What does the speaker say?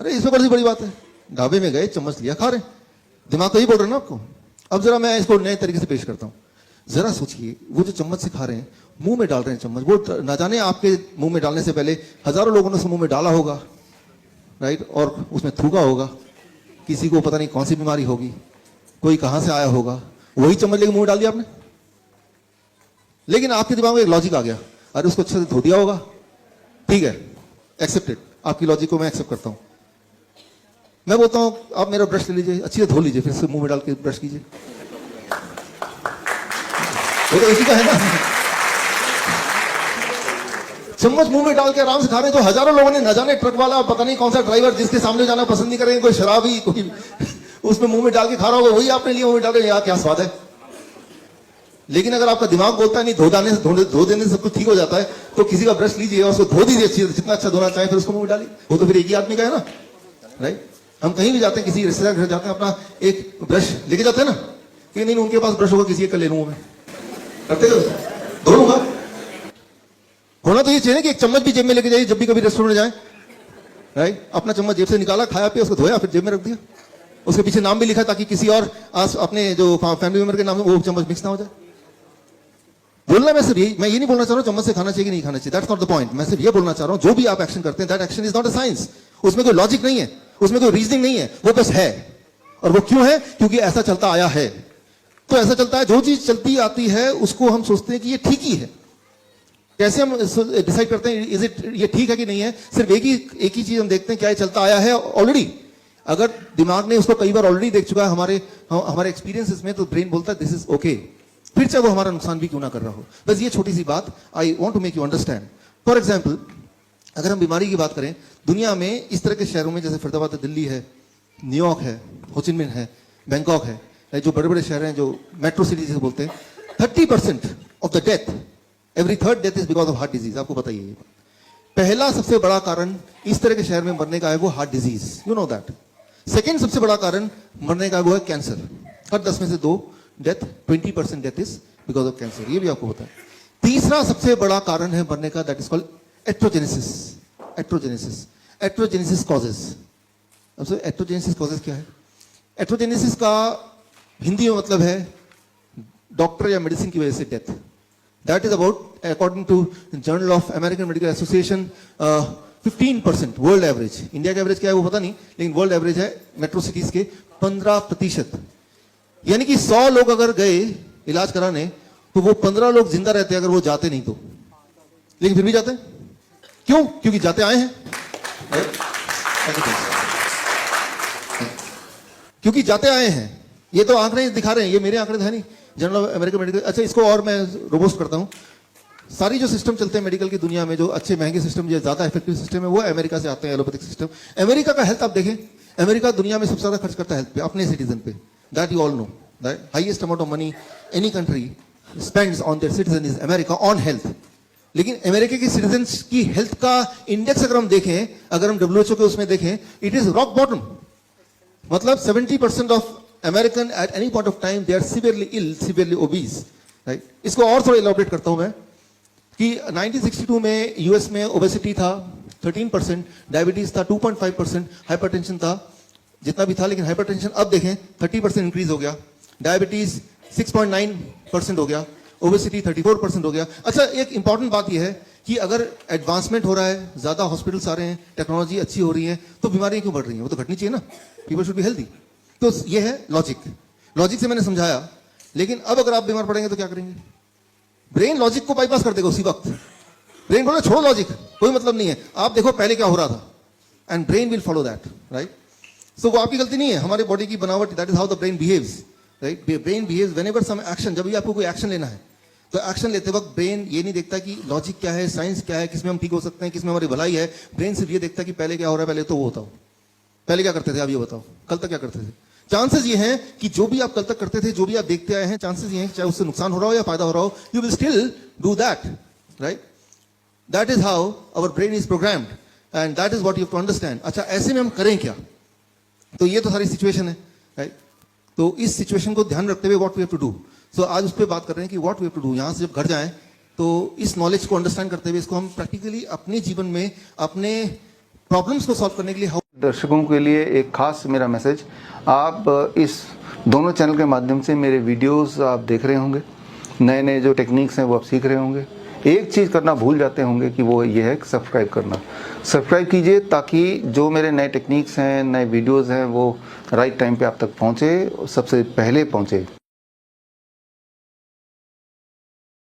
अरे इसमें बड़ी बड़ी बात है, ढाबे में गए, चम्मच लिया, खा रहे, दिमाग तो ही बोल रहे ना आपको। अब जरा मैं इसको नए तरीके से पेश करता हूँ। जरा सोचिए, वो जो चम्मच से खा रहे हैं, मुंह में डाल रहे हैं चम्मच, वो ना जाने आपके मुंह में डालने से पहले हजारों लोगों ने उस मुंह में डाला होगा, राइट, और उसमें थूका होगा, किसी को पता नहीं कौन सी बीमारी होगी, कोई कहां से आया होगा, वही चम्मच लेके मुंह डाल दिया आपने। लेकिन आपके दिमाग में एक लॉजिक आ गया, अरे उसको अच्छे से धो दिया होगा, ठीक है, एक्सेप्टेड, आपकी लॉजिक को मैं एक्सेप्ट करता हूं। मैं बोलता हूं आप मेरा ब्रश ले लीजिए, अच्छी से धो लीजिए, फिर से मुंह में डाल के ब्रश कीजिए, वो तो इसी का है ना। चम्मच मुंह में डाल के आराम से खा रहे हैं, तो हजारों लोगों ने, न जाने ट्रक वाला, पता नहीं कौन सा ड्राइवर, जिसके सामने जाना पसंद नहीं करेंगे, कोई शराबी, कोई उसमें मुंह में डाल के खा रहा होगा, वही आपने लिए मुंह में डाल रहे, यार क्या स्वाद है। लेकिन अगर आपका दिमाग बोलता है नहीं, धो देने से सब कुछ ठीक हो जाता है, तो किसी का ब्रश लीजिए और उसको धो दीजिए अच्छी, जितना अच्छा धोना चाहे, फिर उसको मुंह में डालिए, वो तो फिर एक ही आदमी का है ना, राइट। हम कहीं भी जाते हैं, किसी रिश्तेदार घर जाते हैं, अपना एक ब्रश लेके जाते हैं ना, कि नहीं उनके पास ब्रश होगा, किसी का ले लूंगा मैं, करते हो, धो लूंगा। होना तो ये चाहिए कि एक चम्मच भी जेब में लेके जाइए जब भी कभी रेस्टोरेंट जाए, राइट। अपना चम्मच जेब से निकाला, खाया पिया, उसको धोया, फिर जेब में रख दिया, उसके पीछे नाम भी लिखा ताकि किसी और अपने जो फैमिली मेंबर के नाम में वो चम्मच मिक्स ना हो जाए। बोलना मैं सिर्फ ये, मैं ये नहीं बोलना चाह रहा हूं चम्मच से खाना चाहिए कि नहीं खाना चाहिए, दैट्स नॉट द पॉइंट। मैं सिर्फ ये बोलना चाह रहा हूं, जो भी आप एक्शन करते हैं, that action is not a science, उसमें कोई लॉजिक नहीं है, उसमें कोई रीजनिंग नहीं है, वो बस है। और वो क्यों है? क्योंकि ऐसा चलता आया है। तो ऐसा चलता है, जो चीज चलती आती है उसको हम सोचते हैं कि ये ठीक ही है। कैसे हम डिसाइड करते हैं इज इट, ये ठीक है कि नहीं है? सिर्फ एक ही चीज हम देखते हैं, क्या ये चलता आया है ऑलरेडी। अगर दिमाग ने उसको कई बार ऑलरेडी देख चुका है हमारे एक्सपीरियंसेस में, तो ब्रेन बोलता है दिस इज ओके, फिर चाहे वो हमारा नुकसान भी क्यों ना कर रहा हो। बस ये छोटी सी बात I want to make you understand. For example, अगर हम बीमारी की बात करें, दुनिया में इस तरह के शहरों में जैसे फरीदाबाद, दिल्ली है, न्यूयॉर्क है, हो ची मिन्ह है, बैंकॉक है, जो बड़े बड़े शहर हैं, जो मेट्रो सिटी जिसे बोलते हैं, 30% of the death, every third death is because of heart disease. आपको बताइए ये बात। पहला सबसे बड़ा कारण इस तरह के शहर में मरने का है वो heart disease, you know that. Second सबसे बड़ा कारण मरने का वो है कैंसर। हर 10 में से 2 death, 20% death is because of cancer, ये भी आपको पता है। तीसरा सबसे बड़ा कारण है मरने का, दैट इज कॉल्ड एट्रोजेनेसिस। एट्रोजेनेसिस कॉजेस। अब एट्रोजेनेसिस कॉजेस क्या है? एट्रोजेनेसिस का हिंदी में मतलब है डॉक्टर या मेडिसिन की वजह से death. That is about, according to journal of American medical association, 15%। World average, India का एवरेज क्या है वो पता नहीं, लेकिन वर्ल्ड एवरेज है मेट्रो सिटीज के 15%। यानी कि 100 लोग अगर गए इलाज कराने, तो वो 15 लोग जिंदा रहते अगर वो जाते नहीं तो। लेकिन फिर भी जाते हैं, क्यों? क्योंकि जाते आए हैं, क्योंकि जाते आए हैं। ये तो आंकड़े दिखा रहे हैं, ये मेरे आंकड़े है नहीं, जर्नल ऑफ अमेरिकन मेडिकल। अच्छा, इसको और मैं रोबोस्ट करता हूं, सारी जो सिस्टम चलते हैं मेडिकल की दुनिया में, जो अच्छे महंगे सिस्टम, जो ज्यादा इफेक्टिव सिस्टम है, वो अमेरिका से आते हैं, एलोपैथिक सिस्टम। अमेरिका का हेल्थ आप देखें, अमेरिका दुनिया में सबसे ज्यादा खर्च करता है हेल्थ पे, अपने सिटीजन पे। That you all know, that highest amount of money any country spends on their citizen is America on health. लेकिन अमेरिका की सिटीजन्स की हेल्थ का इंडेक्स अगर हम देखें, अगर हम WHO के उसमें देखें, इट इज रॉक बॉटम। मतलब 70% of American at any point of time they are severely ill, severely obese, right. इसको और थोड़ा इलैबोरेट करता हूं मैं कि 1962 में यूएस में ओबेसिटी था 13%, डायबिटीज था 2.5%, हाइपरटेंशन था जितना भी था, लेकिन हाइपरटेंशन अब देखें 30% इंक्रीज हो गया, डायबिटीज 6.9% हो गया, ओबेसिटी 34% हो गया। अच्छा, एक इंपॉर्टेंट बात यह है कि अगर एडवांसमेंट हो रहा है, ज्यादा हॉस्पिटल्स आ रहे हैं, टेक्नोलॉजी अच्छी हो रही है, तो बीमारियां क्यों बढ़ रही हैं? वो तो घटनी चाहिए ना, पीपल शुड बी हेल्दी। तो ये है लॉजिक से मैंने समझाया। लेकिन अब अगर आप बीमार पड़ेंगे तो क्या करेंगे? ब्रेन लॉजिक को बाईपास कर देगा उसी वक्त। ब्रेन बोले छोड़ो लॉजिक, कोई मतलब नहीं है, आप देखो पहले क्या हो रहा था, and brain will follow that, right. So वो आपकी गलती नहीं है, हमारे बॉडी की बनावट, that is how the brain behaves, right. Brain behaves whenever some action, जब भी आपको कोई एक्शन लेना है, तो एक्शन लेते वक्त ब्रेन ये नहीं देखता कि लॉजिक क्या है, साइंस क्या है, किसमें हम ठीक हो सकते हैं, किसमें हमारी भलाई है। ब्रेन सिर्फ ये देखता है कि पहले क्या हो रहा है, पहले तो वो बताओ, पहले क्या करते थे, अब ये बताओ, कल तक क्या करते थे। चांसेस ये हैं कि जो भी आप कल तक करते थे, जो भी आप देखते आए हैं, चांसेस ये हैं कि चाहे उससे नुकसान हो रहा हो या फायदा हो रहा हो, you will still do that, right. That is how our brain is programmed, and that is what you have to understand. अच्छा, ऐसे में हम करें क्या? तो ये तो सारी सिचुएशन है, राइट। तो इस सिचुएशन को ध्यान रखते हुए what we have to do, so आज उस पर बात कर रहे हैं कि what we have to do. यहां से जब घर जाएं तो इस नॉलेज को अंडरस्टैंड करते हुए इसको हम प्रैक्टिकली अपने जीवन में, अपने प्रॉब्लम्स को सॉल्व करने के लिए हाउ दर्शकों के लिए एक खास मेरा मैसेज, आप इस दोनों चैनल के माध्यम से मेरे वीडियोस आप देख रहे होंगे, नए नए जो टेक्निक्स हैं वो आप सीख रहे होंगे। एक चीज़ करना भूल जाते होंगे कि वो ये है सब्सक्राइब करना। सब्सक्राइब कीजिए ताकि जो मेरे नए टेक्निक्स हैं, नए वीडियोस हैं, वो राइट टाइम पे आप तक पहुँचे, सबसे पहले पहुँचे।